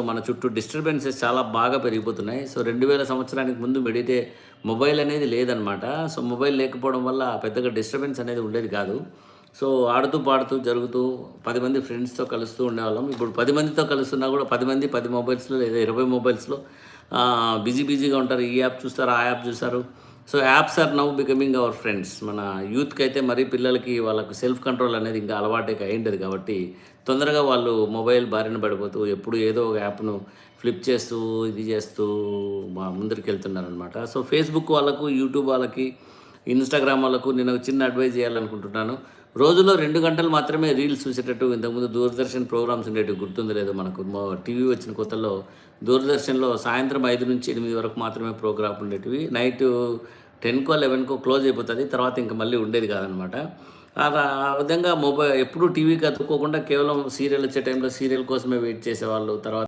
మన చుట్టూ డిస్టర్బెన్సెస్ చాలా బాగా పెరిగిపోతున్నాయి. సో, 2000 సంవత్సరానికి ముందు మొబైల్ అనేది లేదనమాట. సో, మొబైల్ లేకపోవడం వల్ల పెద్దగా డిస్టర్బెన్స్ అనేది ఉండేది కాదు. సో, ఆడుతూ, పాడుతూ, జరుగుతూ 10 మంది ఫ్రెండ్స్‌తో కలుస్తూ ఉండేవాళ్ళం. ఇప్పుడు 10 మందితో కలుస్తున్నా కూడా 10 మంది 10 మొబైల్స్‌లో లేదా 20 మొబైల్స్‌లో బిజీగా ఉంటారు. ఈ యాప్ చూస్తారు, ఆ యాప్ చూస్తారు. So, apps are now becoming our friends. మన యూత్‌కైతే మరీ పిల్లలకి వాళ్ళకి సెల్ఫ్ కంట్రోల్ అనేది ఇంకా అలవాటే అయ్యుంటది కాబట్టి, తొందరగా వాళ్ళు మొబైల్ బారిన పడిపోతూ ఎప్పుడు ఏదో ఒక యాప్‌ను ఫ్లిప్ చేస్తూ, ఇది చేస్తూ ముందరికెళ్తున్నారనమాట. సో, ఫేస్‌బుక్ వాళ్ళకు, యూట్యూబ్ వాళ్ళకి, ఇన్‌స్టాగ్రామ్ వాళ్ళకు నేను ఒక చిన్న అడ్వైస్ చేయాలనుకుంటున్నాను. రోజులో 2 గంటలు మాత్రమే రీల్స్ చూసేటట్టు ఇంతకుముందు దూరదర్శన్ ప్రోగ్రామ్స్ ఉండేటివి గుర్తుందో లేదో మనకు. టీవీ వచ్చిన కొత్తల్లో దూరదర్శన్‌లో సాయంత్రం 5-8 వరకు మాత్రమే ప్రోగ్రామ్ ఉండేటివి. నైటు 10కో, 11కో క్లోజ్ అయిపోతది. తర్వాత ఇంక మళ్ళీ ఉండేది కాదనమాట. అలా ఆ విధంగా ఎప్పుడూ టీవీకి అతుక్కోకుండా కేవలం సీరియల్ వచ్చే టైంలో సీరియల్ కోసమే వెయిట్ చేసేవాళ్ళు. తర్వాత